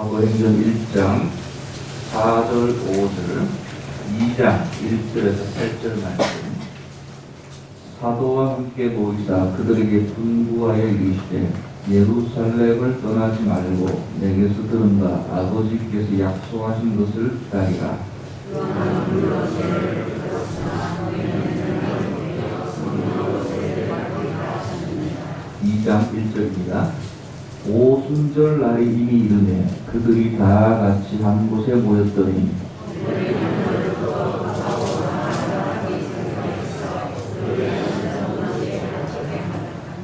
사도행전 1장 4절 5절 2장 1절에서 8절 말씀. 사도와 함께 모이사 그들에게 분부하여 이르시되 예루살렘을 떠나지 말고 내게서 들은 바 아버지께서 약속하신 것을 기다리라. 2장 1절입니다. 오순절 날이 이미 이르매 그들이 다 같이 한 곳에 모였더니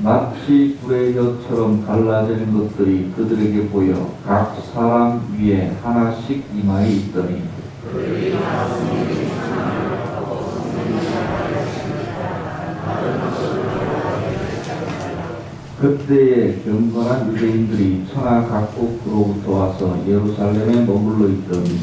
마치 불의 혀처럼 갈라지는 것들이 그들에게 보여 각 사람 위에 하나씩 이마에 있더니 그때에 경건한 유대인들이 천하 각국으로부터 와서 예루살렘에 머물러 있더니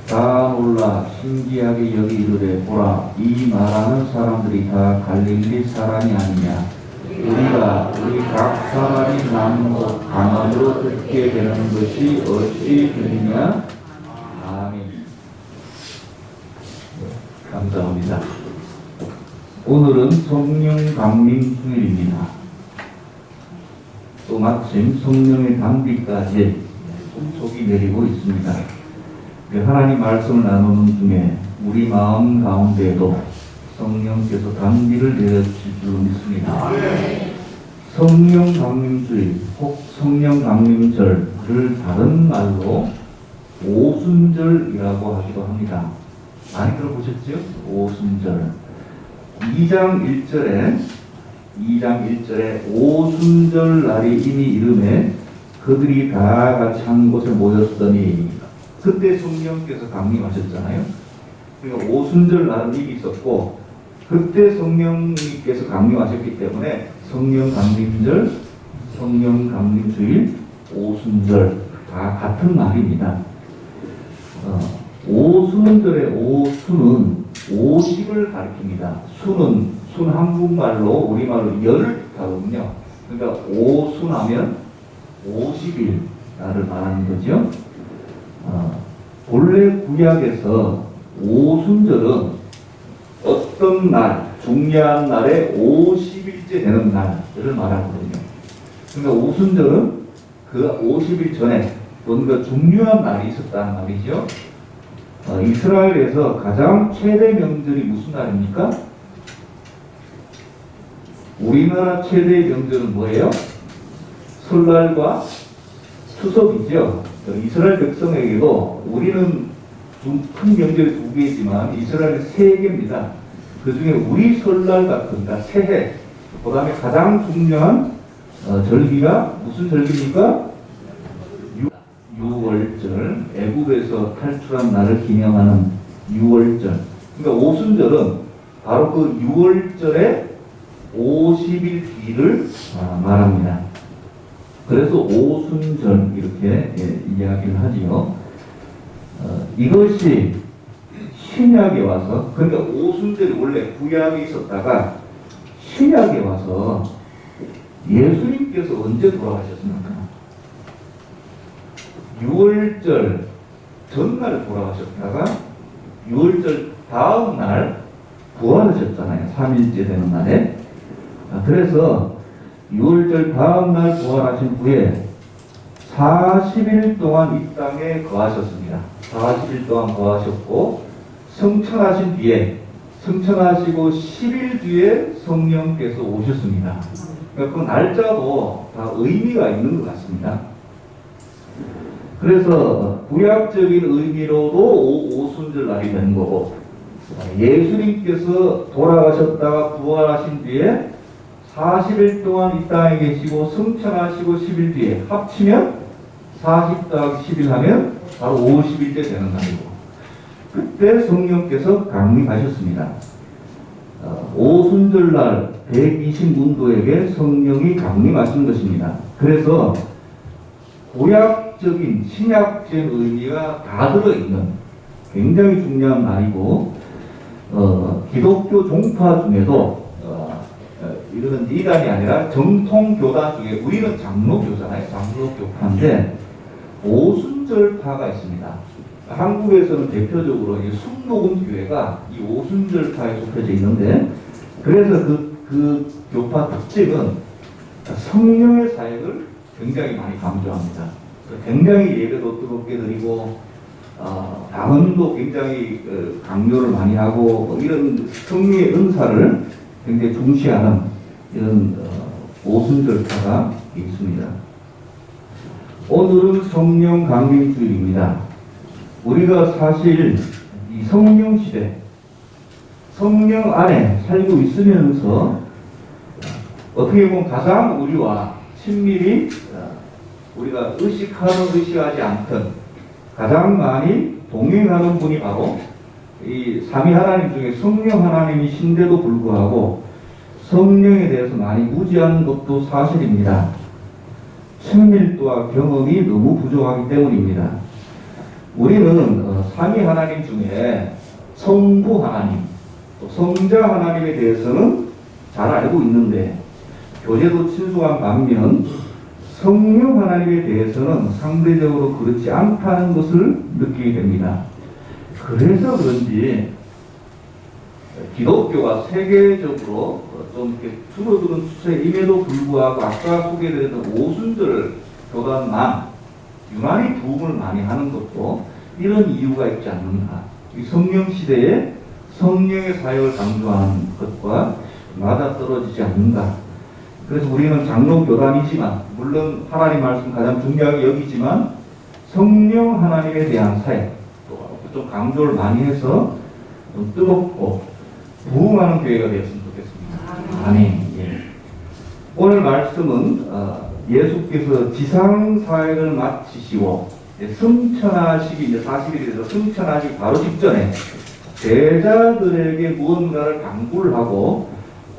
다 놀라 신기하게 여기 이르되 보라 이 말하는 사람들이 다 갈릴리 사람이 아니냐. 우리가 우리 각 사람이 남은 곳 강원으로 듣게 되는 것이 어찌 되느냐. 감사합니다. 오늘은 성령 강림 주일입니다. 또 마침 성령의 단비까지 속이 내리고 있습니다. 하나님 말씀을 나누는 중에 우리 마음 가운데에도 성령께서 단비를 내려주실 줄 믿습니다. 성령 강림 주일, 혹 성령 강림절을 다른 말로 오순절이라고 하기도 합니다. 많이 들어보셨죠? 오순절. 2장 1절에 오순절 날이 이미 이르매 그들이 다 같이 한 곳에 모였더니 그때 성령께서 강림하셨잖아요. 그러니까 오순절 날은 이미 있었고 그때 성령님께서 강림하셨기 때문에 성령 강림절, 성령 강림주일, 오순절 다 같은 말입니다. 오순절의 오순은 오십을 가리킵니다. 순 한국말로 우리말로 열을 뜻하거든요. 그러니까 오순하면 50일 날을 말하는 거죠. 본래 구약에서 오순절은 어떤 날, 중요한 날에 50일째 되는 날을 말하거든요. 그러니까 오순절은 그 50일 전에 뭔가 중요한 날이 있었다는 말이죠. 이스라엘에서 가장 최대 명절이 무슨 날입니까? 우리나라 최대 명절은 뭐예요? 설날과 추석이죠. 이스라엘 백성에게도 우리는 좀 큰 명절이 두 개이지만 이스라엘은 세 개입니다. 그 중에 우리 설날 같은 새해, 그 다음에 가장 중요한 절기가 무슨 절기입니까? 6월절, 애굽에서 탈출한 날을 기념하는 6월절. 그러니까 오순절은 바로 그 6월절의 50일 뒤를 말합니다. 그래서 오순절 이렇게 이야기를 하지요. 이것이 신약에 와서, 그러니까 오순절이 원래 구약에 있었다가 신약에 와서 예수님께서 언제 돌아가셨습니까? 6월절 전날 돌아가셨다가 6월절 다음 날 부활하셨잖아요. 3일째 되는 날에. 그래서 6월절 다음 날 부활하신 후에 40일 동안 이 땅에 거하셨습니다. 40일 동안 거하셨고 성천하신 뒤에 성천하시고 10일 뒤에 성령께서 오셨습니다. 그러니까 그 날짜도 다 의미가 있는 것 같습니다. 그래서 구약적인 의미로도 오순절 날이 되는 거고 예수님께서 돌아가셨다가 부활하신 뒤에 40일 동안 이 땅에 계시고 성천하시고 10일 뒤에 합치면 40 더하기 10일 하면 바로 50일째 되는 날이고 그때 성령께서 강림하셨습니다. 오순절날 120문도에게 성령이 강림하신 것입니다. 그래서 구약적인 신약적인 의미가 다 들어있는 굉장히 중요한 날이고 기독교 종파 중에도 이거는 이단이 아니라 정통 교단 중에 우리는 장로교잖아요. 장로교파인데 오순절파가 있습니다. 한국에서는 대표적으로 이 순복음 교회가 이 오순절파에 속해져 있는데, 그래서 그 교파 특징은 성령의 사역을 굉장히 많이 강조합니다. 굉장히 예배도 뜨겁게 드리고 방언도 굉장히 강조를 많이 하고 이런 성령의 은사를 굉장히 중시하는 이런 오순절파가 있습니다. 오늘은 성령 강림주일입니다. 우리가 사실 이 성령 시대, 성령 안에 살고 있으면서 어떻게 보면 가장 우리와 친밀히 우리가 의식하든 의식하지 않든 가장 많이 동행하는 분이 바로 이 삼위 하나님 중에 성령 하나님이신데도 불구하고 성령에 대해서 많이 무지한 것도 사실입니다. 친밀도와 경험이 너무 부족하기 때문입니다. 우리는 삼위 하나님 중에 성부 하나님, 또 성자 하나님에 대해서는 잘 알고 있는데 교제도 친숙한 반면 성령 하나님에 대해서는 상대적으로 그렇지 않다는 것을 느끼게 됩니다. 그래서 그런지 기독교가 세계적으로 좀 이렇게 줄어드는 추세임에도 불구하고 아까 소개드렸던 오순절 교단만 유난히 부흥을 많이 하는 것도 이런 이유가 있지 않는가. 이 성령 시대에 성령의 사역을 강조하는 것과 맞아떨어지지 않는가. 그래서 우리는 장로교단이지만 물론 하나님 말씀 가장 중요하게 여기지만 성령 하나님에 대한 사역 또 좀 강조를 많이 해서 좀 뜨겁고 부흥하는 교회가 되었으면 좋겠습니다. 아멘. 예. 오늘 말씀은 예수께서 지상 사역을 마치시고 승천하시기 이제 40일이 돼서 승천하시기 바로 직전에 제자들에게 무언가를 당부를 하고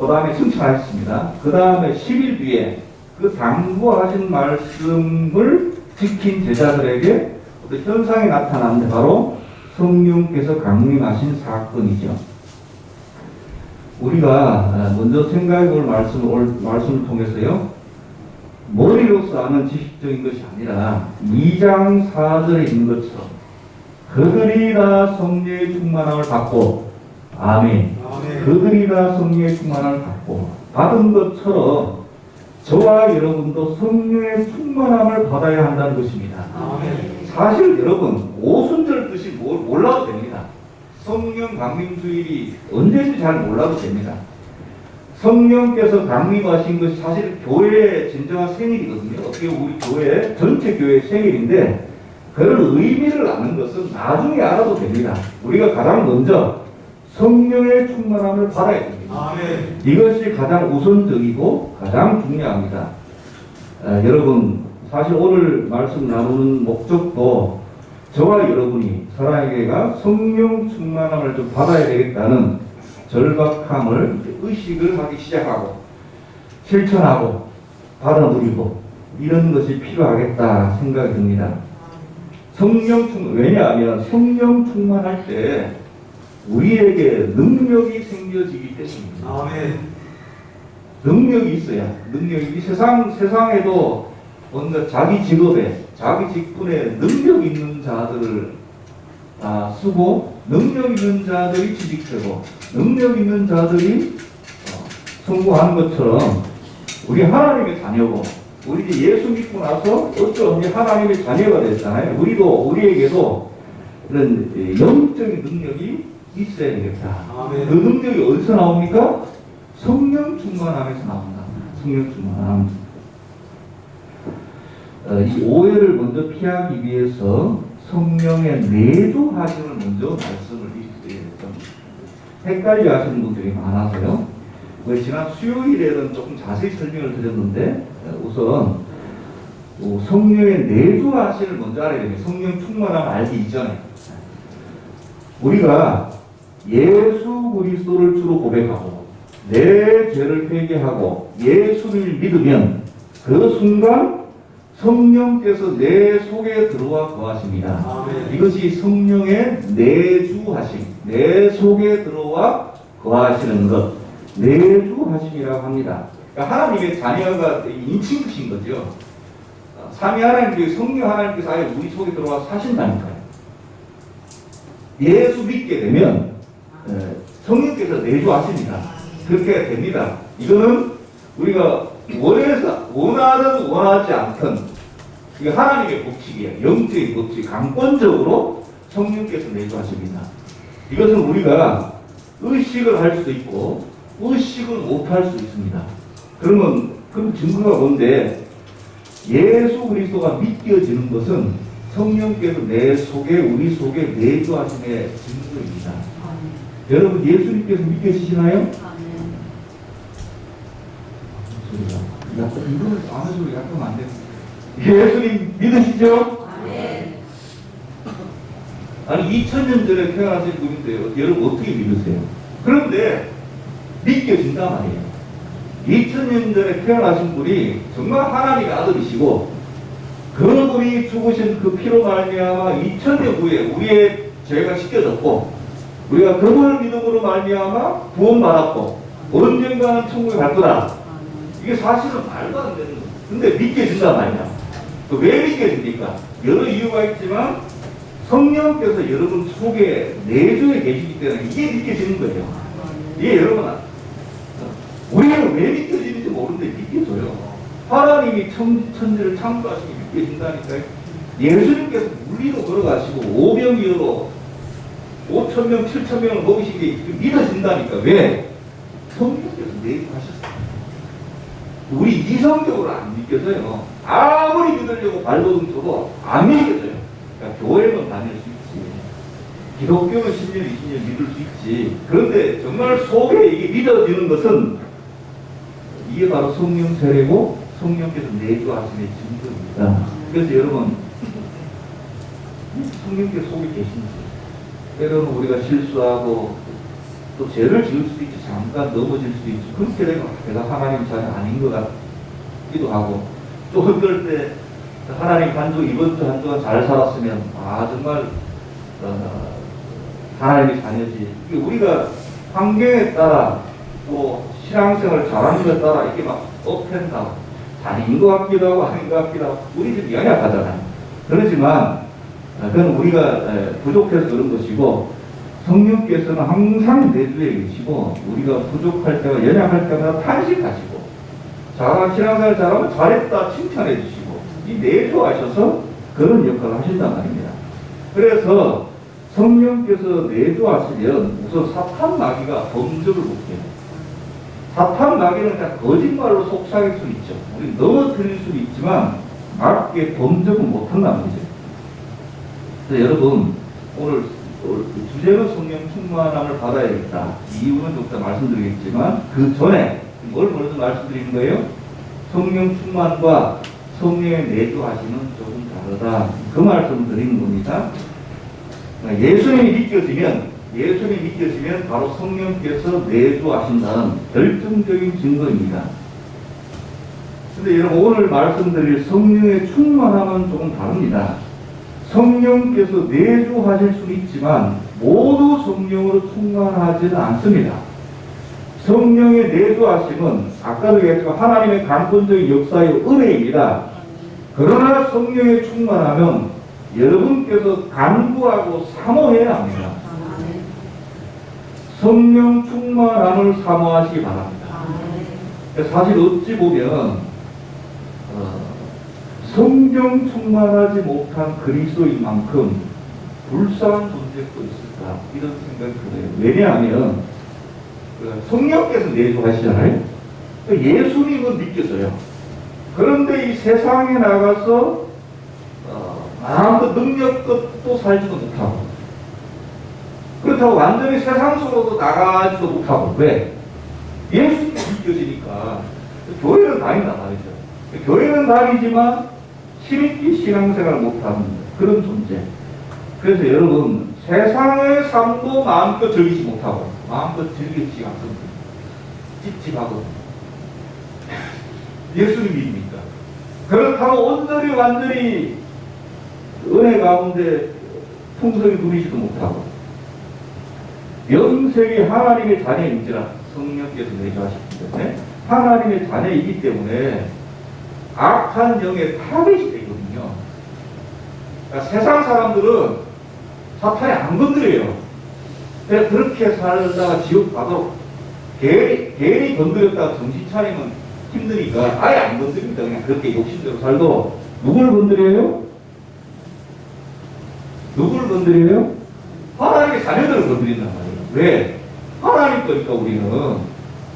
그 다음에 승천하셨습니다. 그 다음에 10일 뒤에 그 당부하신 말씀을 지킨 제자들에게 어떤 현상이 나타나는데 바로 성령께서 강림하신 사건이죠. 우리가 먼저 생각해 볼 말씀을 통해서요, 머리로서 아는 지식적인 것이 아니라 2장 4절에 있는 것처럼 그들이 다 성령의 충만함을 받고, 아멘. 그들이 다 성령의 충만함을 받고 받은 것처럼 저와 여러분도 성령의 충만함을 받아야 한다는 것입니다. 아멘. 사실 여러분 오순절 뜻이 몰라도 됩니다. 성령 강림주일이 언제인지 잘 몰라도 됩니다. 성령께서 강림하신 것이 사실 교회의 진정한 생일이거든요. 어떻게 우리 교회 전체 교회의 생일인데 그런 의미를 아는 것은 나중에 알아도 됩니다. 우리가 가장 먼저 성령의 충만함을 받아야 됩니다. 아멘. 이것이 가장 우선적이고 가장 중요합니다. 여러분 사실 오늘 말씀 나누는 목적도 저와 여러분이 사랑의교회가 성령 충만함을 좀 받아야 되겠다는 절박함을 의식을 하기 시작하고 실천하고 받아들이고 이런 것이 필요하겠다 생각이 듭니다. 성령 충만, 왜냐하면 성령 충만할 때 우리에게 능력이 생겨지기 때문입니다. 아멘. 능력이 있어야, 능력이 세상에도 뭔가 자기 직업에, 자기 직분에 능력 있는 자들을 쓰고 능력 있는 자들이 취직되고 능력 있는 자들이 성공하는 것처럼 우리 하나님의 자녀고 우리 예수 믿고 나서 어쩌면 하나님의 자녀가 됐잖아요. 우리에게도 이런 영적인 능력이 있어야 되겠다. 아멘. 그 능력이 어디서 나옵니까? 성령 충만함에서 나온다. 성령 충만함. 이 오해를 먼저 피하기 위해서 성령의 내주하심을 먼저 말씀을 좀 헷갈려 하시는 분들이 많아서요. 지난 수요일에는 조금 자세히 설명을 드렸는데 우선 성령의 내주하심을 먼저 알아야 됩니다. 성령 충만함을 알기 이전에 우리가 예수 그리스도를 주로 고백하고 내 죄를 회개하고 예수를 믿으면 그 순간 성령께서 내 속에 들어와 거하십니다. 아멘. 이것이 성령의 내주하심, 내 속에 들어와 거하시는 것. 내주하심이라고 합니다. 그러니까 하나님의 자녀가 인칭이신 거죠. 삼위 하나님께서 성령 하나님께서 아예 우리 속에 들어와 사신다니까요. 예수 믿게 되면 성령께서 내주하십니다. 그렇게 됩니다. 이거는 우리가 원하든 원하지 않든 이게 하나님의 법칙이에요. 영적인 법칙, 강권적으로 성령께서 내주하십니다. 이것은 우리가 의식을 할 수도 있고 의식을 못할 수 있습니다. 그러면 그 증거가 뭔데? 예수 그리스도가 믿겨지는 것은 성령께서 내 속에 우리 속에 내주하심의 증거입니다. 여러분 예수님께서 믿겨지시나요? 이걸 아는 소리 약간 안 됩니다. 예수님 믿으시죠? 아니 2000년 전에 태어나신 분인데요. 여러분 어떻게 믿으세요? 그런데 믿겨진단 말이에요. 2000년 전에 태어나신 분이 정말 하나님의 아들이시고 그분이 죽으신 그 피로 말미암아 2000년 후에 우리의 죄가 씻겨졌고 우리가 그분을 믿음으로 말미암아 구원받았고 언젠가는 천국에 갈 거다. 이게 사실은 말도 안 되는 거예요. 근데 믿겨진단 말이야. 왜 믿겨집니까? 여러 이유가 있지만 성령께서 여러분 속에 내주에 계시기 때문에 이게 믿겨지는 거예요. 이게 여러분 우리는 왜 믿겨지는지 모르는데 믿겨져요. 하나님이 천지를 창조하시기 믿겨진다니까요. 예수님께서 물리로 걸어가시고 오병이어로 5,000명, 7,000명을 먹이신 게 믿어진다니까. 왜? 성령께서 내주하셨어요. 우리 이성적으로 안 믿겨져요. 아무리 믿으려고 발버둥 쳐도 안 믿겨져요. 그러니까 교회는 다닐 수 있지. 기독교는 10년, 20년 믿을 수 있지. 그런데 정말 속에 이게 믿어지는 것은 이게 바로 성령 세례고 성령께서 내주하심의 증거입니다. 그래서 여러분 성령께서 속에 계신지 때로는 우리가 실수하고 또 죄를 지을 수도 있지. 잠깐 넘어질 수도 있지. 그렇게 되면 내가 하나님 자녀 아닌 것 같기도 하고 또 어떨 때 하나님 한 주 이번 주 한 주간 잘 살았으면 정말 하나님의 자녀지. 우리가 환경에 따라 또 신앙생활을 잘하는 것에 따라 이렇게 막 업앤다운 아닌 것 같기도 하고 아닌 것 같기도 하고 우리 좀 연약하잖아요. 그렇지만 그건 우리가 부족해서 그런 것이고 성령께서는 항상 내주에 계시고 우리가 부족할 때와 연약할 때마다 탄식하시고 신앙생활 잘하면 잘했다 칭찬해 주시고 이 내주하셔서 그런 역할을 하신단 말입니다. 그래서 성령께서 내주하시면 우선 사탄 마귀가 범접을 못해요. 사탄 마귀는 그냥 거짓말로 속삭일 수 있죠. 우리 넘어뜨릴 수는 있지만 맞게 범접은 못한다는 거죠. 그래서 여러분 오늘 주제로 성령 충만함을 받아야겠다. 이유는 좀 이따 말씀드리겠지만 그 전에 뭘 먼저 말씀드리는 거예요? 성령 충만과 성령의 내주하심은 조금 다르다. 그 말씀을 드리는 겁니다. 예수님이 믿겨지면 바로 성령께서 내주하신다는 결정적인 증거입니다. 근데 여러분 오늘 말씀드릴 성령의 충만함은 조금 다릅니다. 성령께서 내주하실 수 있지만 모두 성령으로 충만하지는 않습니다. 성령의 내주하심은 아까도 얘기했지만 하나님의 강권적인 역사의 은혜입니다. 그러나 성령의 충만함은 여러분께서 간구하고 사모해야 합니다. 성령 충만함을 사모하시기 바랍니다. 사실 어찌 보면 성령 충만하지 못한 그리스도인 만큼 불쌍한 존재도 있을까 이런 생각이 들어요. 왜냐하면 성령께서 내주하시잖아요. 예수님은 믿겨져요. 그런데 이 세상에 나가서 아무도 능력도 살지도 못하고 그렇다고 완전히 세상 속으로 나가지도 못하고 왜? 예수님이 믿겨지니까 교회는 다닌다 말이죠. 교회는 다니지만 힘있게 신앙생활을 못하는 그런 존재. 그래서 여러분 세상의 삶도 마음껏 즐기지 못하고 마음껏 즐기지 않습니다. 찝찝하고 예수님입니까? 그렇다고 온전히 완전히 은혜 가운데 풍성히 누리지도 못하고 명색이 하나님의 자녀인지라 성령께서 내주하셨기 때문에 하나님의 자녀이기 때문에 악한 영의 타겟이 되거든요. 그러니까 세상 사람들은 사탄이 안 건드려요. 그래서 그렇게 살다가 지옥 가도 괜히 건드렸다가 정신 차리면 힘드니까 아예 안 건드립니다. 그냥 그렇게 욕심대로 살도. 누굴 건드려요? 누굴 건드려요? 하나님의 자녀들을 건드린단 말이에요. 왜? 하나님 거니까 우리는.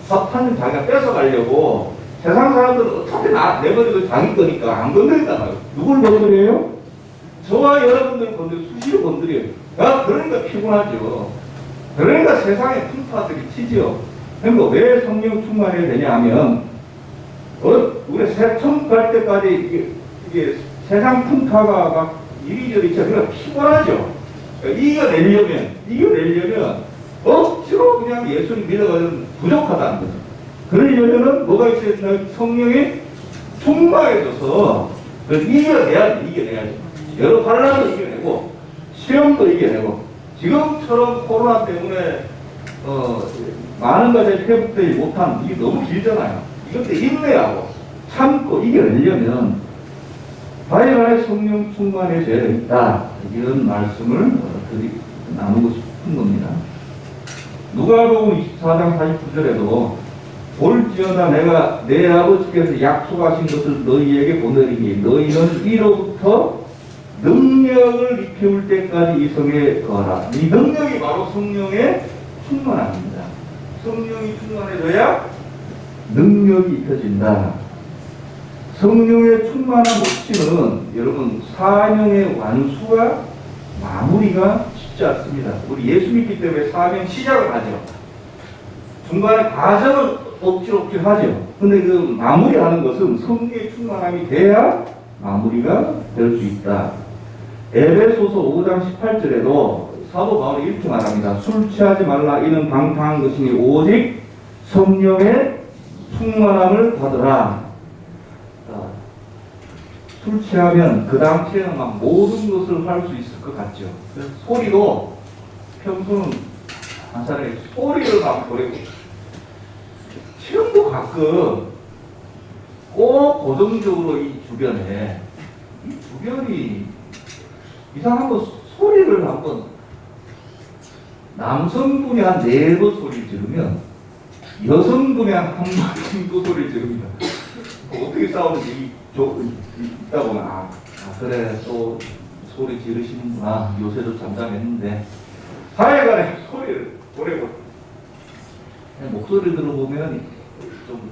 사탄은 자기가 뺏어가려고, 세상 사람들은 어차피 내버려도 자기 거니까 안 건드린단 말이에요. 누굴 건드려요? 저와 여러분들을 건드려, 수시로 건드려요. 그러니까 피곤하죠. 그러니까 세상에 풍파들이 튀죠. 그러니까 왜 성령 충만해야 되냐 하면, 우리 처음 갈 때까지 이게 세상 풍파가 막 이리저리 그러니까 피곤하죠. 그러니까 이겨내려면 억지로 그냥 예수님 믿어가지고 부족하다는 거죠. 그러려면은 뭐가 있어야 되나? 성령이 충만해져서 이겨내야죠. 여러 환란도 이겨내고 시험도 이겨내고 지금처럼 코로나 때문에 많은 것에 회복되지 못한 이게 너무 길잖아요. 이것도 인내하고 참고 이겨내려면 다양한 성령 충만해져야 되겠다. 이런 말씀을 나누고 싶은 겁니다. 누가복음 24장 49절에도 볼지어다 내가 내 아버지께서 약속하신 것을 너희에게 보내리니 너희는 이로부터 능력을 입혀올 때까지 이 성에 거하라. 이 능력이 바로 성령의 충만함입니다. 성령이 충만해져야 능력이 입혀진다. 성령의 충만한 목표는 여러분 사명의 완수와 마무리가 쉽지 않습니다. 우리 예수 믿기 때문에 사명 시작을 하죠. 중간에 과정은 억지로 하죠. 근데 그 마무리하는 것은 성령의 충만함이 돼야 마무리가 될 수 있다. 에베소서 5장 18절에도 사도 바울이 이렇게 말합니다. 술 취하지 말라. 이는 방탕한 것이니 오직 성령의 충만함을 받으라. 술 취하면 그 당시에는 막 모든 것을 할 수 있을 것 같죠. 그래서 소리도 평소는 한 사람이 소리를 막 보내고 지금도 가끔 꼭 고정적으로 이 주변이 이상한 거 소리를 한번 남성분이 한 4번 소리를 지르면 여성분이 한 번 정도 소리를 지릅니다. 어떻게 싸우는지 있다 보면 그래 또 소리 지르시는구나. 요새도 잠잠했는데 하여간에 소리를 보내고 목소리 들어보면 좀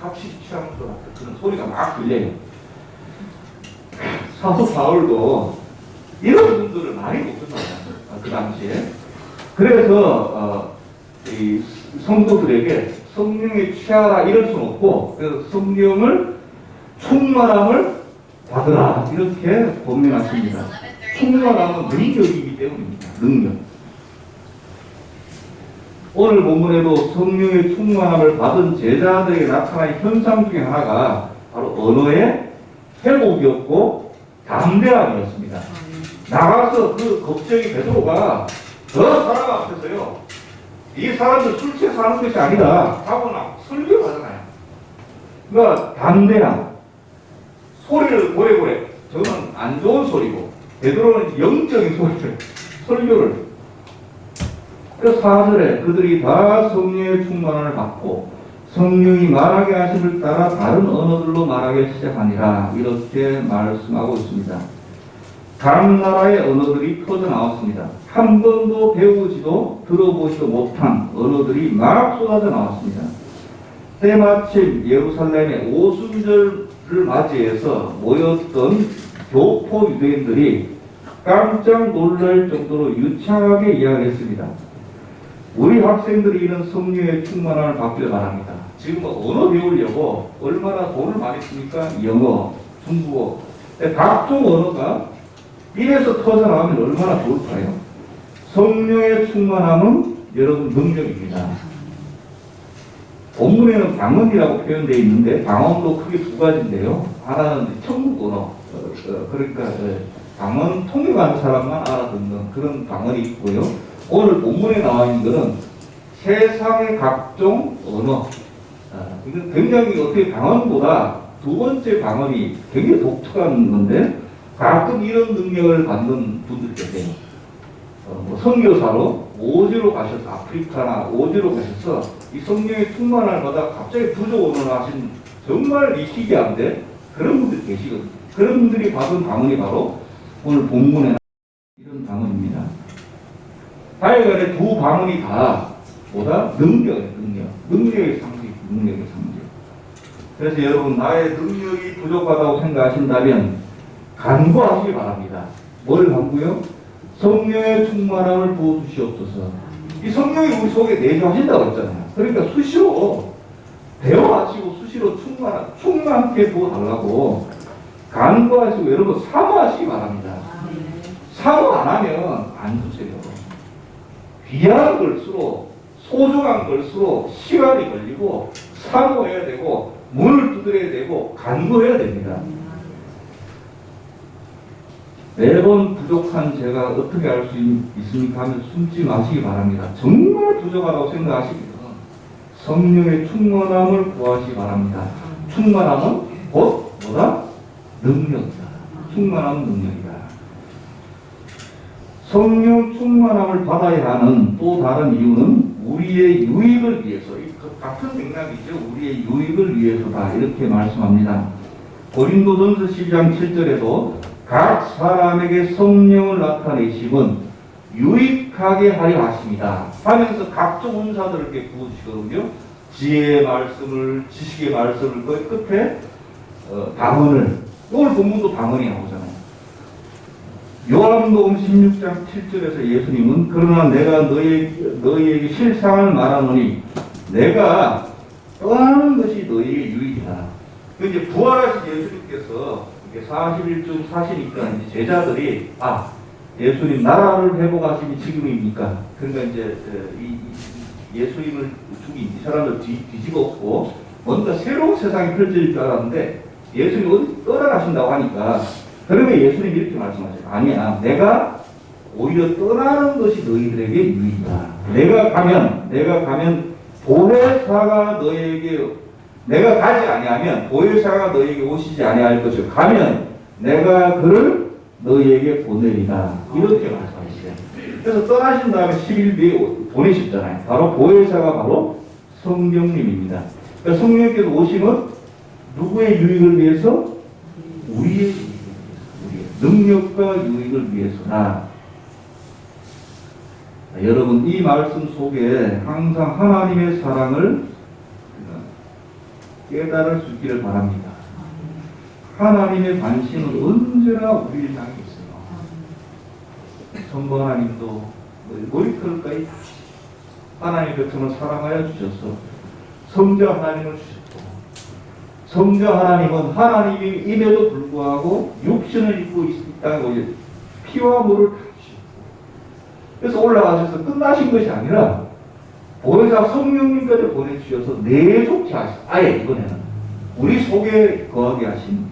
합시 취한 것 같은 그런 소리가 막 들려요. 사도 바울도 이런 분들을 많이 못 듣나요? 그 당시에. 그래서 이 성도들에게 성령에 취하라 이럴 수는 없고 그래서 성령을 충만함을 받으라 이렇게 권면하십니다. 충만함은 능력이기 때문입니다. 능력. 오늘 본문에도 성령의 충만함을 받은 제자들에게 나타난 현상 중에 하나가 바로 언어의 회복이었고 담대함이었습니다. 나가서 그 겁쟁이 베드로가 저 사람 앞에서요 이 사람들 술 취해서 하는 것이 아니다 하고 막 설교하잖아요. 그러니까 담대함, 소리를 고래고래 저는 안 좋은 소리고 베드로는 영적인 소리를 설교를. 그래서 4절에 그들이 다 성령의 충만함을 받고 성령이 말하게 하심을 따라 다른 언어들로 말하기 시작하니라 이렇게 말씀하고 있습니다. 각 나라의 언어들이 터져 나왔습니다. 한 번도 배우지도 들어보지도 못한 언어들이 막 쏟아져 나왔습니다. 때마침 예루살렘의 오순절을 맞이해서 모였던 교포 유대인들이 깜짝 놀랄 정도로 유창하게 이야기했습니다. 우리 학생들이 이런 성령의 충만함을 받기를 바랍니다. 지금 언어 배우려고 얼마나 돈을 많이 쓰니까 영어, 중국어, 각종 언어가 입에서 터져나오면 얼마나 좋을까요? 성령의 충만함은 여러분 능력입니다. 본문에는 방언이라고 표현되어 있는데 방언도 크게 2가지인데요. 하나는 천국 언어, 그러니까 방언 통역하는 사람만 알아듣는 그런 방언이 있고요. 오늘 본문에 나와 있는 것은 세상의 각종 언어. 이건 굉장히 어떻게 방언보다 두 번째 방언이 굉장히 독특한 건데 가끔 이런 능력을 받는 분들이 계세요. 뭐 선교사로 오지로 가셔서 아프리카나 오지로 가셔서 이 성령의 충만할 마다 갑자기 부족 언어를 하신 정말 희귀한데 그런 분들이 계시거든요. 그런 분들이 받은 방언이 바로 오늘 본문에 이런 방언입니다. 하여간에 두 방언이 다 보다 능력의 상징. 그래서 여러분 나의 능력이 부족하다고 생각하신다면 간구하시기 바랍니다. 뭘 간구요? 성령의 충만함을 부어주시옵소서. 이 성령이 우리 속에 내주하신다고 했잖아요. 그러니까 수시로 대화하시고 수시로 충만하게 부어달라고 간구하시고 여러분 사모하시기 바랍니다. 사모 안 하면 안 주세요. 귀한 걸수록 소중한 걸수록 시간이 걸리고 사모해야 되고 문을 두드려야 되고 간구해야 됩니다. 매번 부족한 제가 어떻게 알 수 있습니까 하면 숨지 마시기 바랍니다. 정말 부족하다고 생각하시면 성령의 충만함을 구하시기 바랍니다. 충만함은 곧 뭐다? 능력이다. 충만함은 능력이다. 성령 충만함을 받아야 하는 또 다른 이유는 우리의 유익을 위해서, 같은 맥락이죠. 우리의 유익을 위해서다 이렇게 말씀합니다. 고린도전서 12장 7절에도 각 사람에게 성령을 나타내심은 유익하게 하려 하십니다 하면서 각종 은사들을 이렇게 부어주시거든요. 지혜의 말씀을, 지식의 말씀을, 그 끝에 방언을, 오늘 본문도 방언이 나오잖아요. 요한복음 16장 7절에서 예수님은 그러나 내가 너희에게 실상을 말하노니 내가 떠나는 것이 너희에게 유익이다. 이제 부활하신 예수님께서 40일 사시니까 이제 제자들이 예수님 나라를 회복하시니 지금입니까? 그러니까 이제 예수님을 죽인 이 사람을 뒤집었고 뭔가 새로운 세상이 펼쳐질 줄 알았는데 예수님이 어디 떠나가신다고 하니까 그러면 예수님이 이렇게 말씀하세요. 아니야, 내가 오히려 떠나는 것이 너희들에게 유익이다. 내가 가면 보혜사가 너희에게, 내가 가지 아니하면 보혜사가 너희에게 오시지 아니할 것이요 가면 내가 그를 너희에게 보내리다. 이렇게 말씀하시죠. 그래서 떠나신 다음에 10일 뒤에 보내셨잖아요. 바로 보혜사가 바로 성령님입니다. 그러니까 성령님께서 오시면 누구의 유익을 위해서? 우리의 능력과 유익을 위해서나. 여러분 이 말씀 속에 항상 하나님의 사랑을 깨달을 수 있기를 바랍니다. 하나님의 관심은 언제나 우리를 향해 있어요. 성부 하나님도 머리털까지 하나님의 백성을 사랑하여 주셔서 성자 하나님을 주셨고, 성자 하나님은 하나님임에도 불구하고 육신을 입고 있다고 피와 물을 다 주셨고, 그래서 올라가셔서 끝나신 것이 아니라 보혜사 성령님까지 보내주셔서 내족케 하셨어요. 아예 이번에는 우리 속에 거하게 하신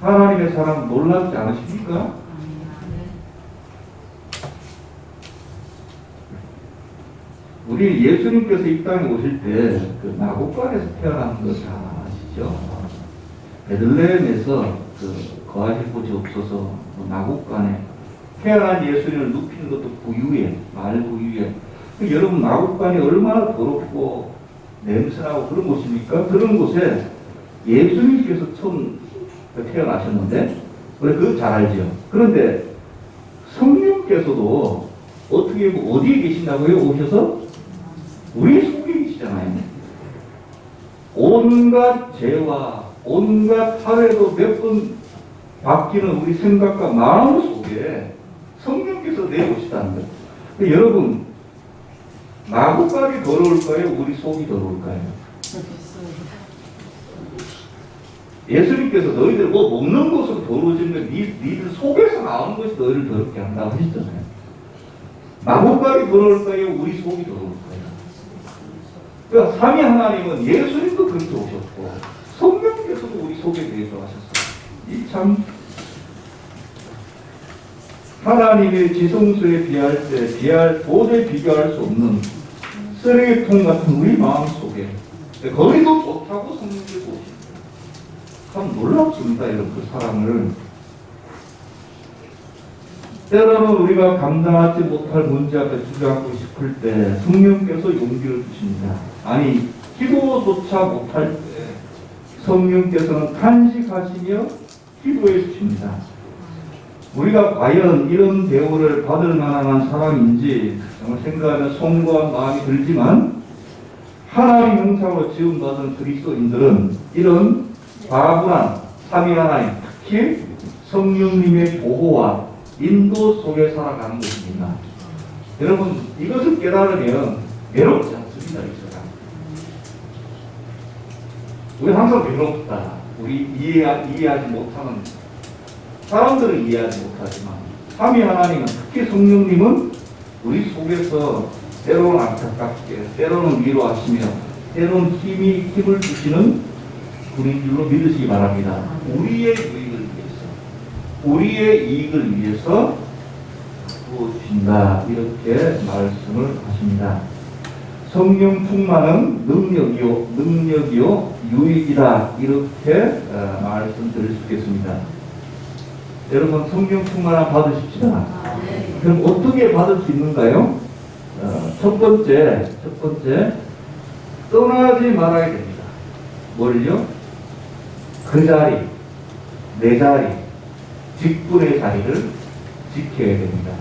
하나님의 사랑 놀랍지 않으십니까? 우리 예수님께서 이 땅에 오실 때 그 마곡간에서 태어난 거 다 아시죠? 베들레헴에서 거하실 곳이 없어서 마곡간에 태어난 예수님을 눕히는 것도 구유에, 말 구유에. 여러분 마곡간이 얼마나 더럽고 냄새나고 그런 곳입니까? 그런 곳에 예수님께서 처음 태어나셨는데, 그거 잘 알죠? 그런데 성령께서도 어떻게 어디에 계신다고요? 오셔서 우리 속에 계시잖아요. 온갖 죄와 온갖 하루에도 몇 번 바뀌는 우리 생각과 마음 속에 성령께서 내오시다는 거예요. 여러분 마구간이 더러울까요? 우리 속이 더러울까요? 예수님께서 너희들 먹는 것으로 더러워지는 니들 속에서 나오는 것이 너희를 더럽게 한다고 하셨잖아요. 마구간이 더러울까요? 우리 속이 더러울까요? 그러니까 삼위 하나님은 예수님도 그렇게 오셨고 성령께서도 우리 속에 대해서 하셨어요. 이 참 하나님의 지성소에 비할 때 도저히 비교할 수 없는 쓰레기통 같은 우리 마음 속에 거기도 좋다고 성령께서 오십니다. 참 놀랍습니다. 이런 그 사랑을. 때로는 우리가 감당하지 못할 문제 앞에 주저앉고 싶을 때 성령께서 용기를 주십니다. 아니 기도조차 못할 때 성령께서는 간식하시며 기도해 주십니다. 우리가 과연 이런 대우를 받을 만한 사람인지 정말 생각하면 송구한 마음이 들지만 하나님 형상으로 지음받은 그리스도인들은 이런 과분한 삼위 하나님, 특히 성령님의 보호와 인도 속에 살아가는 것입니다. 여러분 이것을 깨달으면 외롭지 않습니다. 이 세상. 우리 항상 외롭다. 우리 이해하지 못하는 사람들은 이해하지 못하지만 삼위 하나님은 특히 성령님은 우리 속에서 때로는 안타깝게 때로는 위로하시며 때로는 힘을 주시는 분인 줄로 믿으시기 바랍니다. 우리의 이익을 위해서 부어주신다 이렇게 말씀을 하십니다. 성령 충만은 능력이요 유익이다 이렇게 말씀드릴 수 있겠습니다. 여러분 성령 충만함 받으십시다. 그럼 어떻게 받을 수 있는가요? 첫 번째 떠나지 말아야 됩니다. 뭘요? 그 자리, 내 자리, 직분의 자리를 지켜야 됩니다.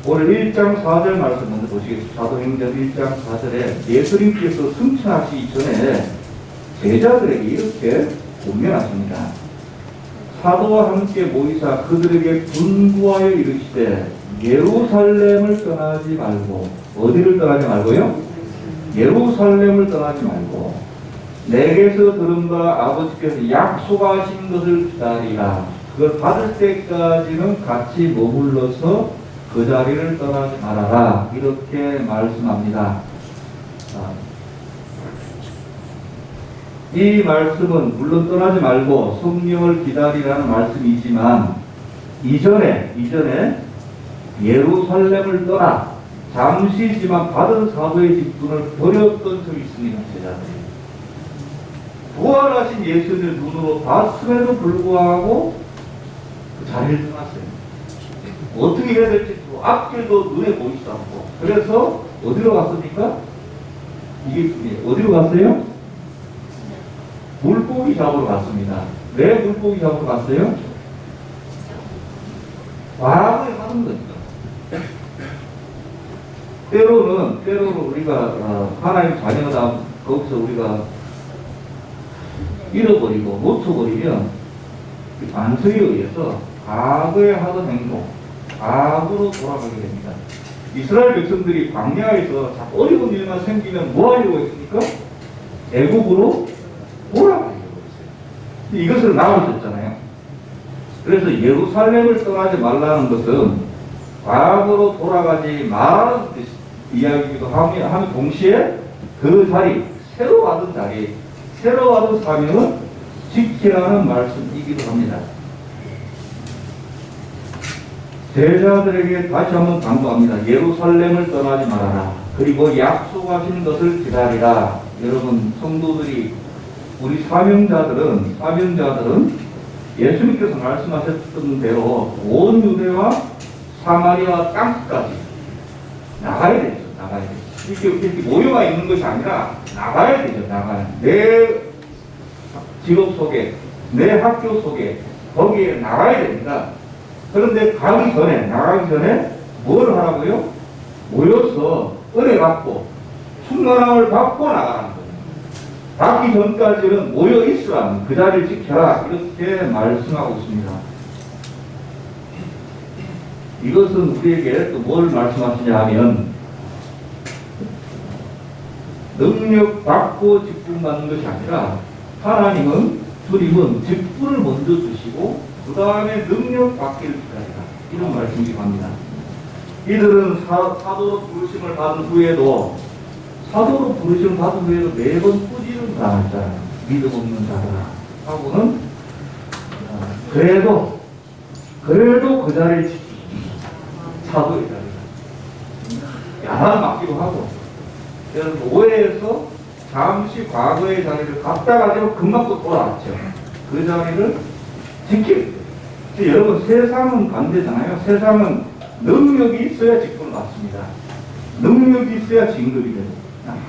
오늘 1장 4절 말씀 먼저 보시겠습니다. 사도행전 1장 4절에 예수님께서 승천하시기 전에 제자들에게 이렇게 권면하십니다. 사도와 함께 모이사 그들에게 분부하여 이르시되 예루살렘을 떠나지 말고 어디를 떠나지 말고요? 예루살렘을 떠나지 말고 내게서 들은 바 아버지께서 약속하신 것을 기다리라. 그걸 받을 때까지는 같이 머물러서 그 자리를 떠나지 말아라. 이렇게 말씀합니다. 이 말씀은 물론 떠나지 말고 성령을 기다리라는 말씀이지만 이전에 예루살렘을 떠나 잠시지만 받은 사도의 직분을 버렸던 적이 있습니다. 제자들이 부활하신 예수님을 눈으로 봤음에도 불구하고 그 자리를 떠났어요. 어떻게 해야 될지 앞길도 눈에 보이지도 않고 그래서 어디로 갔습니까? 이게 어디로 갔어요? 물고기 잡으러 갔습니다. 왜 물고기 잡으러 갔어요? 과학을 하는 거니까. 때로는 우리가 하나님 자녀다 거기서 우리가 잃어버리고 놓쳐버리면 반성에 의해서 과거에 하던 행동, 과거로 돌아가게 됩니다. 이스라엘 백성들이 광야에서 자꾸 어려운 일만 생기면 뭐 하려고 했습니까? 애국으로 돌아가려고 했어요. 이것을 나오셨잖아요. 그래서 예루살렘을 떠나지 말라는 것은 과거로 돌아가지 말라는 이야기이기도 하며 동시에 그 자리, 새로 받은 자리, 새로 받은 사명은 지키라는 말씀이기도 합니다. 제자들에게 다시 한번 당부합니다. 예루살렘을 떠나지 말아라. 그리고 약속하신 것을 기다리라. 여러분 성도들이 우리 사명자들은 예수님께서 말씀하셨던 대로 온 유대와 사마리아 땅까지 나가야 되죠. 나가야 되죠. 이렇게 모여가 있는 것이 아니라 나가야 되죠. 내 직업 속에, 내 학교 속에 거기에 나가야 됩니다. 그런데 나가기 전에 뭘 하라고요? 모여서 은혜 받고 충만함을 받고 나가는 거예요. 받기 전까지는 모여 있으라. 그 자리를 지켜라. 이렇게 말씀하고 있습니다. 이것은 우리에게 또 뭘 말씀하시냐 하면 능력 받고 직분 받는 것이 아니라 주님은 직분을 먼저 주시고 그 다음에 능력 받기를 기다리라. 이런 말씀이기도 합니다. 이들은 사도로 부르심을 받은 후에도 매번 꾸짖음 당했잖아요. 믿음 없는 자들아 하고는 그래도 그래도 그 자리를 지키기. 사도의 자리를. 야단 맞기도 하고. 그래서 노예에서 잠시 과거의 자리를 갔다가 지고 금방 또 돌아왔죠. 그 자리를 지키는 거예요. 여러분, 세상은 반대잖아요. 세상은 능력이 있어야 직분을 받습니다. 능력이 있어야 진급이 돼요.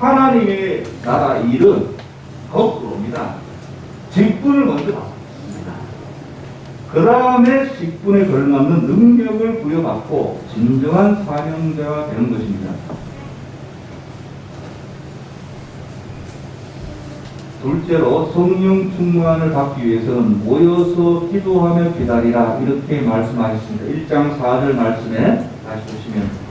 하나님의 나라 일은 거꾸로입니다. 직분을 먼저 받습니다. 그 다음에 직분에 걸맞는 능력을 부여받고 진정한 사명자가 되는 것입니다. 둘째로 성령 충만을 받기 위해서는 모여서 기도하며 기다리라 이렇게 말씀하셨습니다. 1장 4절 말씀에 다시 보시면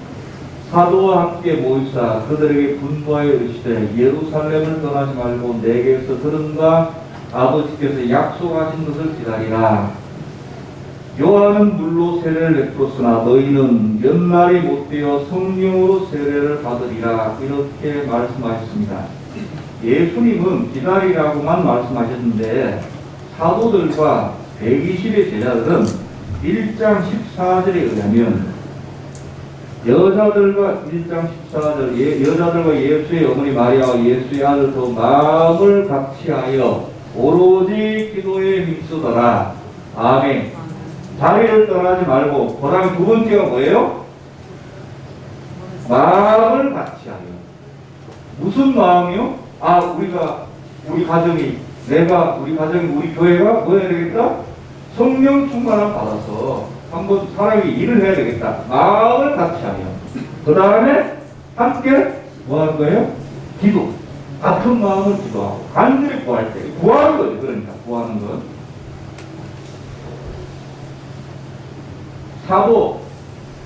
사도와 함께 모이사 그들에게 분부하여 이르시되 예루살렘을 떠나지 말고 내게서 들은가 아버지께서 약속하신 것을 기다리라. 요한은 물로 세례를 베풀었으나 너희는 연날이 못되어 성령으로 세례를 받으리라 이렇게 말씀하셨습니다. 예수님은 기다리라고만 말씀하셨는데 사도들과 120의 제자들은 1장 14절에 의하면 여자들과 1장 14절 여자들과 예수의 어머니 마리아와 예수의 아들 더 마음을 같이하여 오로지 기도에 힘쓰더라. 아멘. 자리를 떠나지 말고 그 다음 두 번째가 뭐예요? 마음을 같이하여. 무슨 마음이요? 우리 가정이 우리 교회가 뭐 해야 되겠다? 성령 충만함 받아서 한번 사람이 일을 해야 되겠다. 마음을 같이 하며. 그 다음에 함께 뭐 하는 거예요? 기도. 같은 마음을 기도하고. 간절히 구할 때. 구하는 거죠. 그러니까. 구하는 것. 사도,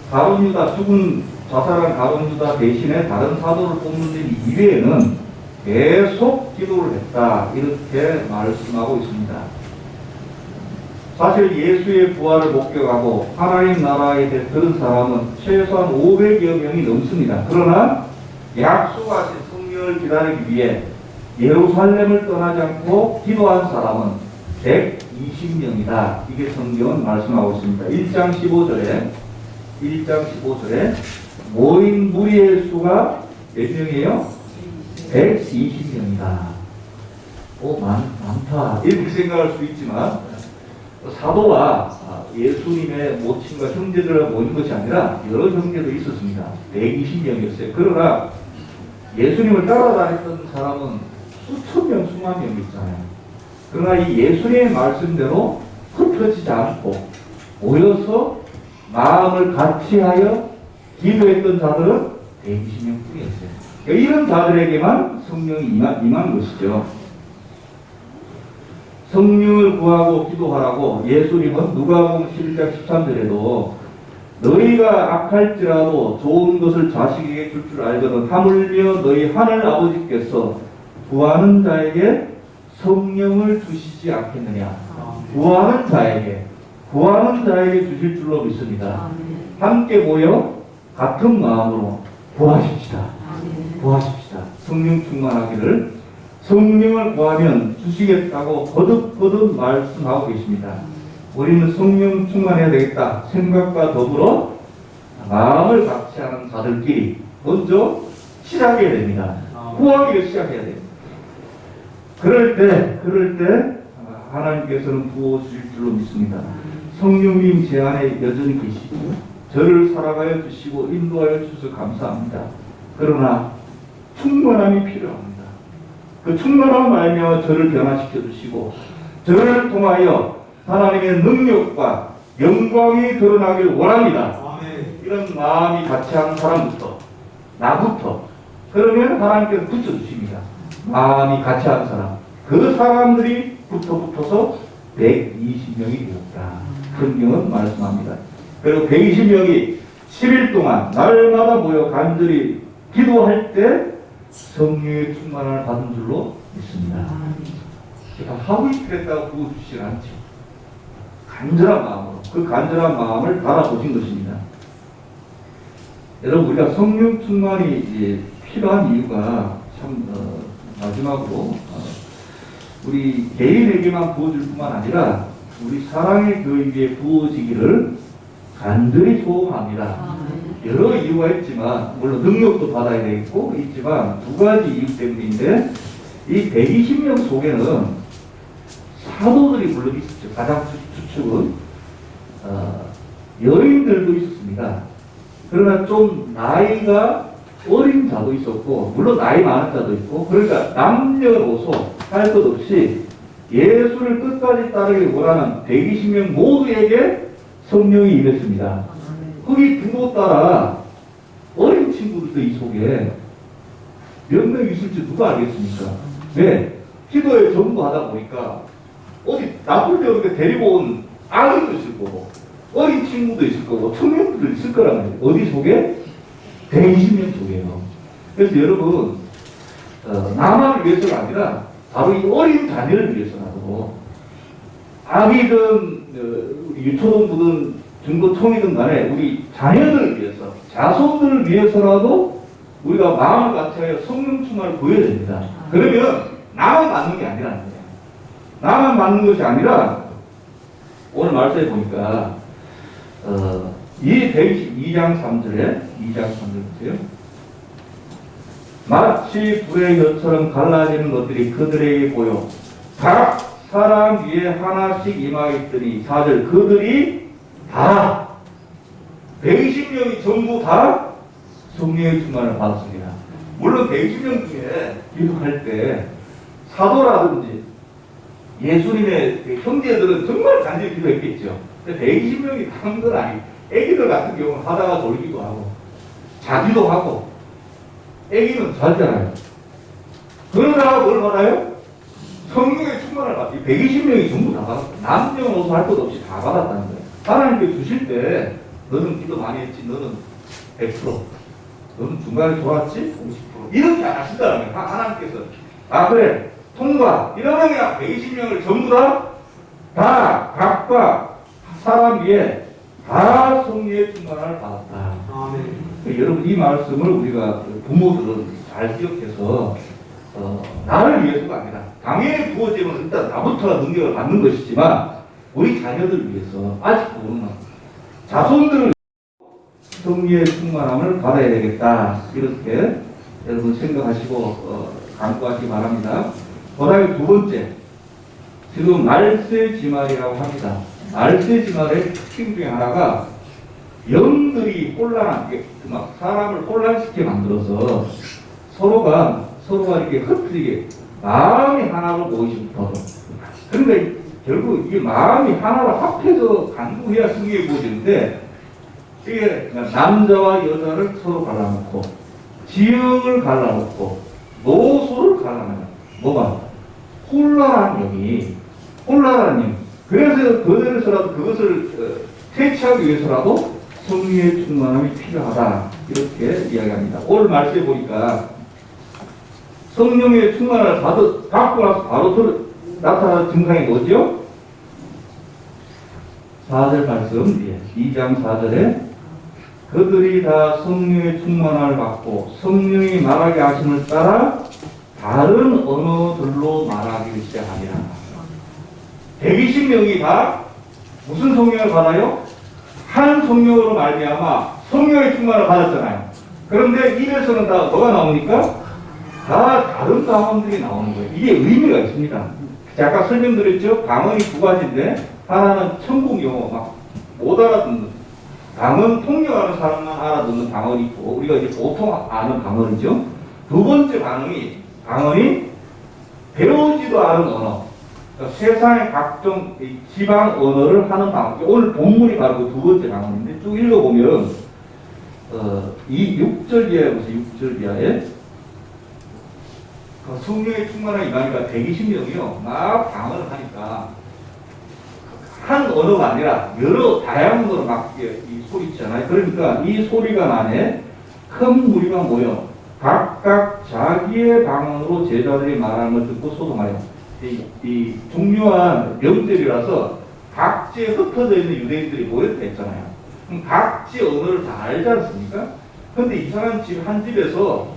가룟 유다, 죽은 자살한 가룟 유다 대신에 다른 사도를 뽑는 일 이외에는 계속 기도를 했다. 이렇게 말씀하고 있습니다. 사실 예수의 부활을 목격하고 하나님 나라에 대해 들은 사람은 최소한 500여 명이 넘습니다. 그러나 약속하신 성령을 기다리기 위해 예루살렘을 떠나지 않고 기도한 사람은 120명이다. 이게 성경은 말씀하고 있습니다. 1장 15절에 모인 무리의 수가 몇 명이에요? 120명이다. 많다. 이렇게 생각할 수 있지만 사도와 예수님의 모친과 형제들을 모인 것이 아니라 여러 형제도 있었습니다. 120명이었어요. 그러나 예수님을 따라다녔던 사람은 수천 명, 수만 명 있잖아요. 그러나 이 예수님의 말씀대로 흩어지지 않고 모여서 마음을 같이하여 기도했던 자들은 120명 뿐이었어요. 이런 자들에게만 성령이 임한 것이죠. 성령을 구하고 기도하라고 예수님은 누가복음 11장 13절에도 너희가 악할지라도 좋은 것을 자식에게 줄 줄 알거든 하물며 너희 하늘 아버지께서 구하는 자에게 성령을 주시지 않겠느냐. 구하는 자에게 주실 줄로 믿습니다. 함께 모여 같은 마음으로 구하십시다. 성령 충만하기를. 성령을 구하면 주시겠다고 거듭거듭 말씀하고 계십니다. 우리는 성령 충만해야 되겠다 생각과 더불어 마음을 같이 하는 자들끼리 먼저 시작해야 됩니다. 구하기를 시작해야 됩니다. 그럴 때 하나님께서는 부어주실 줄로 믿습니다. 성령님 제 안에 여전히 계시고 저를 살아가여 주시고 인도하여 주셔서 감사합니다. 그러나 충만함이 필요합니다. 그 충만함을 알며 저를 변화시켜 주시고 저를 통하여 하나님의 능력과 영광이 드러나길 원합니다. 이런 마음이 같이 하는 사람부터 나부터 그러면 하나님께서 붙여주십니다. 마음이 같이 하는 사람 그 사람들이 붙어서 120명이 되었다. 성경은 말씀합니다. 그리고 120명이 10일 동안 날마다 모여 간절히 기도할 때 성령의 충만함을 받은 줄로 믿습니다. 그러니까 하고 있겠다고 부어주시지 않죠. 간절한 마음으로 그 간절한 마음을 달아보신 것입니다. 여러분 우리가 성령 충만이 필요한 이유가 참 마지막으로 우리 개인에게만 부어줄 뿐만 아니라 우리 사랑의 교육에 부어지기를 간절히 소원합니다. 여러 이유가 있지만, 물론 능력도 받아야 되겠고, 있지만, 두 가지 이유 때문인데, 이 120명 속에는 사도들이 물론 있었죠. 가장 추측은. 여인들도 있었습니다. 그러나 좀 나이가 어린 자도 있었고, 물론 나이 많은 자도 있고, 그러니까 남녀노소 할 것 없이 예수를 끝까지 따르기 원하는 120명 모두에게 성령이 임했습니다. 거기 부모 따라 어린 친구들도 이 속에 몇 명 있을지 누가 알겠습니까? 왜? 기도에 전부하다 보니까 어디 나쁠 데 없는데 데리고 온 아기도 있을 거고 어린 친구도 있을 거고 청년들도 있을 거란 말이에요. 어디 속에? 120명 속에요. 그래서 여러분 나만을 위해서가 아니라 바로 이 어린 자녀를 위해서라도 아기든 유초동부든 중고총이든 간에 우리 자녀들을 위해서 자손들을 위해서라도 우리가 마음을 같이하여 성령 충만을 보여야 됩니다. 그러면 나만 맞는 게 아니라는 거예요. 나만 맞는 것이 아니라 오늘 말씀해 보니까 이 122장 3절에 2장 3절 보세요. 마치 불의 혀처럼 갈라지는 것들이 그들에게 보여 각 사람 위에 하나씩 임하였더니 4절 그들이 다 120명이 전부 다 성령의 충만을 받았습니다. 물론 120명 중에 기도할 때 사도라든지 예수님의 형제들은 정말 간절히 기도했겠죠. 근데 120명이 다 한 건 아니에요. 애기들 같은 경우는 하다가 졸기도 하고 자기도 하고 애기는 자잖아요. 그러다가 뭘 받아요? 성령의 충만을 받아요. 120명이 전부 다 받았어요. 남녀노소 할 것 없이 다 받았다는 거예요. 하나님께 주실 때 너는 기도 많이 했지, 너는 100%, 너는 중간에 좋았지, 50%. 이렇게 안 하신다는 거예요. 하나님께서. 아, 그래, 통과. 이러면 그냥 120명을 전부 다 각각 사람 위에 다 성령의 충만을 받았다. 여러분, 이 말씀을 우리가 부모들은 잘 기억해서, 나를 위해서가 아니라, 당연히 부어지면 일단 나부터 능력을 받는 것이지만, 우리 자녀들을 위해서, 아직 모르는 자손들을 성령의 충만함을 받아야 되겠다. 이렇게 여러분 생각하시고 강구하시기 바랍니다. 그 다음에 두 번째, 지금 말세지말이라고 합니다. 말세지말의 특징 중에 하나가 영들이 혼란하게 막 사람을 혼란시키게 만들어서 서로가 이렇게 흩어지게 마음이 하나로 모이시부터 그러니까 결국 이게 마음이 하나로 합해서 간구해야 승리해 보이는데 이게 남자와 여자를 서로 갈라놓고 지역을 갈라놓고 노소를 갈라놓고 뭐가? 혼란한 영이 혼란한 영. 그래서 그것을 퇴치하기 위해서라도 성령의 충만함이 필요하다 이렇게 이야기합니다. 오늘 말씀해 보니까 성령의 충만을 받고 나서 바로 나타나는 증상이 뭐죠? 4절 말씀, 2장 4절에 그들이 다 성령의 충만함을 받고 성령이 말하게 하심을 따라 다른 언어들로 말하기 시작하니라. 120명이 다 무슨 성령을 받아요? 한 성령으로 말미암아 성령의 충만을 받았잖아요. 그런데 입에서는 다 뭐가 나오니까? 다 다른 방언들이 나오는 거예요. 이게 의미가 있습니다. 아까 설명드렸죠? 방언이 두 가지인데 하나는 천국 용어 막 못 알아듣는 방언 통역하는 사람만 알아듣는 방언이 있고 우리가 이제 보통 아는 방언이죠. 두 번째 방언이 배우지도 않은 언어. 그러니까 세상의 각종 지방 언어를 하는 방언. 오늘 본문이 바로 그 두 번째 방언인데 쭉 읽어보면 이 6절 이하에 보세요. 6절 이하에 성령의 충만한 이만희가 120명이요. 막 방언을 하니까 한 언어가 아니라 여러 다양한 언어로 막 이 소리 있잖아요. 그러니까 이 소리가 나네 큰 무리가 모여 각각 자기의 방언으로 제자들이 말하는 걸 듣고 소동하여 이 중요한 명절이라서 각지에 흩어져 있는 유대인들이 모였다 했잖아요. 그럼 각지 언어를 다 알지 않습니까? 근데 이상한 한 집에서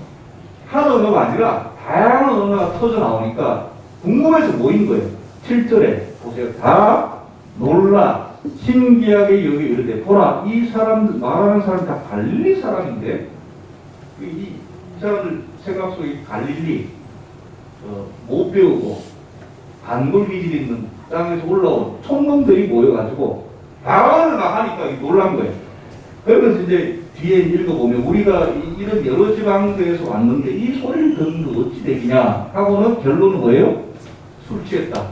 한 언어가 아니라 다양한 언어가 터져 나오니까 궁금해서 모인 거예요. 7절에 보세요. 다 놀라 신기하게 여기 이르되 보라 이 사람들 말하는 사람 다 갈릴리 사람인데 이 사람들 생각 속에 갈릴리 못 배우고 단골 기질이 있는 땅에서 올라온 총놈들이 모여가지고 방언을 막 하니까 놀란 거예요. 그러면서 이제 뒤에 읽어보면 우리가 이런 여러 지방에서 왔는데 이 소리를 듣는 게 어찌 되기냐 하고는 결론은 뭐예요? 술 취했다.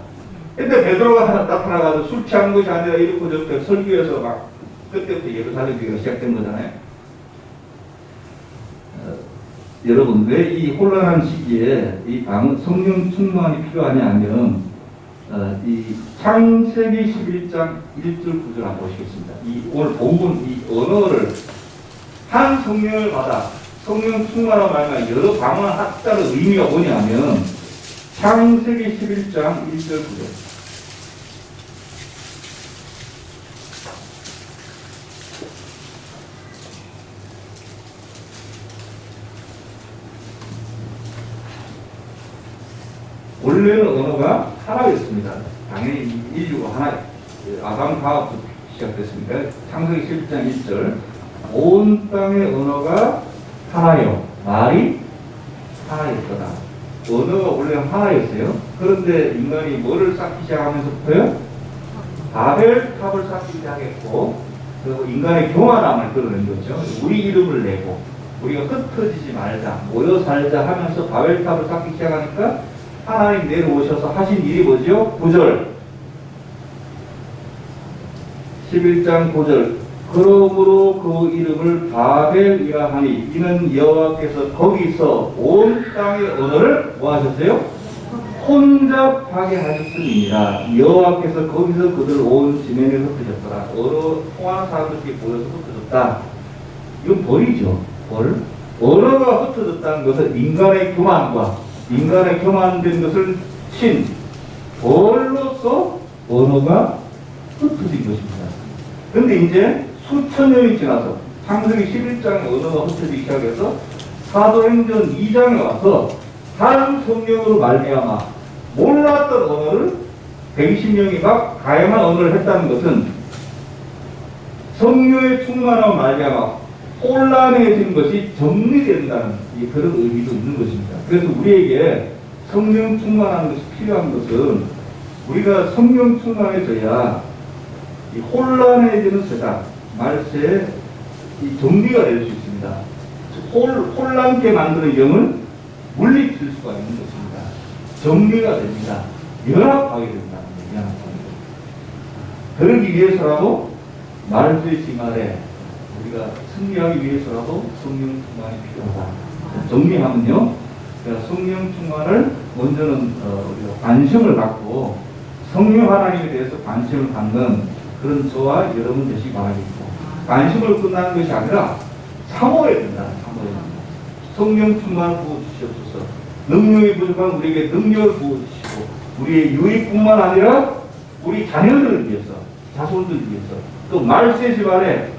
근데 베드로가 나타나가지고 술 취한 것이 아니라 이렇고 저렇게 설교해서 막 그때부터 예루살렘 교회가 시작된 거잖아요. 여러분 왜 이 혼란한 시기에 이 성령 충만이 필요하냐 하면 이 창세기 11장 1절 9절 한번 보시겠습니다. 이 오늘 본문 이 언어를 한 성령을 받아 성령 충만하고 말면 여러 방언을 합자의 의미가 뭐냐면 창세기 11장 1절 9절 원래는 언어가 하나였습니다. 당연히 인류가 하나, 아담 가업부터 시작됐습니다. 창세기 11장 1절 온 땅의 언어가 하나요. 말이 하나였더라. 언어가 원래 하나였어요. 그런데 인간이 뭐를 쌓기 시작하면서부터요? 바벨탑을 쌓기 시작했고 그리고 인간의 교만함을 끌어낸 거죠. 우리 이름을 내고 우리가 흩어지지 말자, 모여 살자 하면서 바벨탑을 쌓기 시작하니까 하나님 내려오셔서 하신 일이 뭐죠? 9절 11장 9절 그러므로 그 이름을 바벨이라 하니 이는 여호와께서 거기서 온 땅의 언어를 뭐 하셨어요? 혼잡하게 하셨음이니라. 여호와께서 거기서 그들 온 지면에 흩어졌더라. 언어 통하는 사람들끼리 모여서 흩어졌다. 이건 벌이죠. 벌. 언어가 흩어졌다는 것은 인간의 교만과 인간의 교만된 것을 친 벌로서 언어가 흩어진 것입니다. 그런데 이제 수천 년이 지나서 창세기 11장의 언어가 흩어지기 시작해서 사도행전 2장에 와서 한 성령으로 말미암아 몰랐던 언어를 120명이 막 다양한 언어를 했다는 것은 성령의 충만함을 말미암아 혼란해진 것이 정리된다는 그런 의미도 있는 것입니다. 그래서 우리에게 성령 충만한 것이 필요한 것은 우리가 성령 충만해져야 이 혼란해지는 세상, 말세에 이 정리가 될 수 있습니다. 혼란케 만드는 영을 물리칠 수가 있는 것입니다. 정리가 됩니다. 연합하게 된다는 거예요. 그러기 위해서라도 말세의 징할에 우리가 승리하기 위해서라도 성령 충만이 필요하다. 정리하면요, 성령 충만을 먼저는 우리가 관심을 갖고 성령 하나님에 대해서 관심을 갖는 그런 저와 여러분 되시기 바라겠고, 관심을 끝나는 것이 아니라 참어야 된다. 참어야 된다. 성령 충만을 부어주시옵소서. 능력이 부족한 우리에게 능력을 부어주시고 우리의 유익뿐만 아니라 우리 자녀들을 위해서, 자손들을 위해서, 또 말세 집안에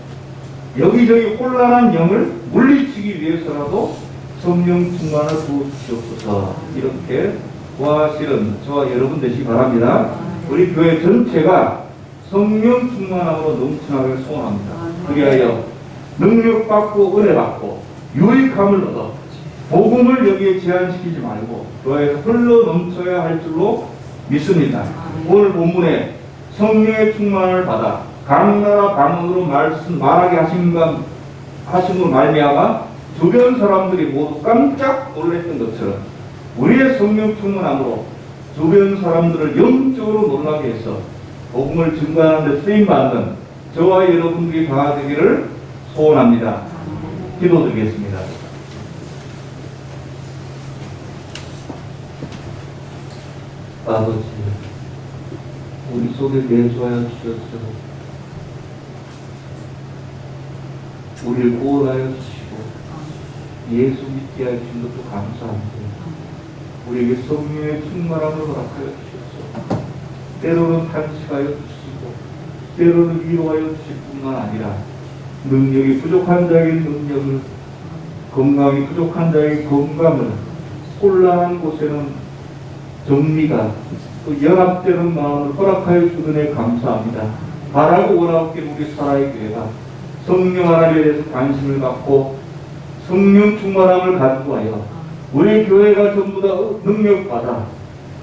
여기저기 혼란한 영을 물리치기 위해서라도 성령 충만을 부어주시옵소서. 이렇게 구하시는 저와 여러분 되시기 바랍니다. 우리 교회 전체가 성령 충만함으로 넘쳐나길 소원합니다. 그리하여 능력받고 은혜받고 유익함을 얻어 복음을 여기에 제한시키지 말고 교회에서 흘러 넘쳐야 할 줄로 믿습니다. 오늘 본문에 성령의 충만을 받아 각 나라 방언으로 말하게 하심으로 말미암아 주변 사람들이 모두 깜짝 놀랐던 것처럼 우리의 성령 충만함으로 주변 사람들을 영적으로 놀라게 해서 복음을 증거하는 데 쓰임받는 저와 여러분들이 다 되기를 소원합니다. 기도드리겠습니다. 아버지, 우리 속에 내주하여 주시옵소서. 우리를 구원하여 주시고 예수 믿게 하신 것도 감사합니다. 우리에게 성령의 충만함을 허락하여 주시옵소서. 때로는 탄식하여 주시고 때로는 위로하여 주실 뿐만 아니라 능력이 부족한 자에게 능력을, 건강이 부족한 자에게 건강을, 혼란한 곳에는 정리가, 또 연합되는 마음을 허락하여 주는에 감사합니다. 바라고 원하옵게 우리 사랑의 교회가 성령 하나님에 대해서 관심을 갖고 성령 충만함을 가지고 하여 우리 교회가 전부 다 능력받아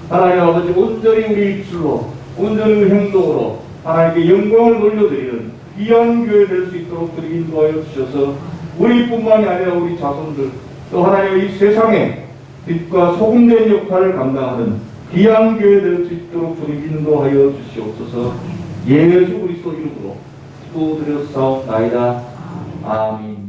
하나님 아버지 온전히 우리 입술로 온전히 행동으로 하나님께 영광을 돌려드리는 귀한 교회 될 수 있도록 그리 인도하여 주셔서 우리뿐만이 아니라 우리 자손들 또 하나님의 이 세상에 빛과 소금된 역할을 감당하는 귀한 교회 될 수 있도록 그리 인도하여 주시옵소서. 예수 그리스도 이름으로 기도드렸사옵나이다. 아멘.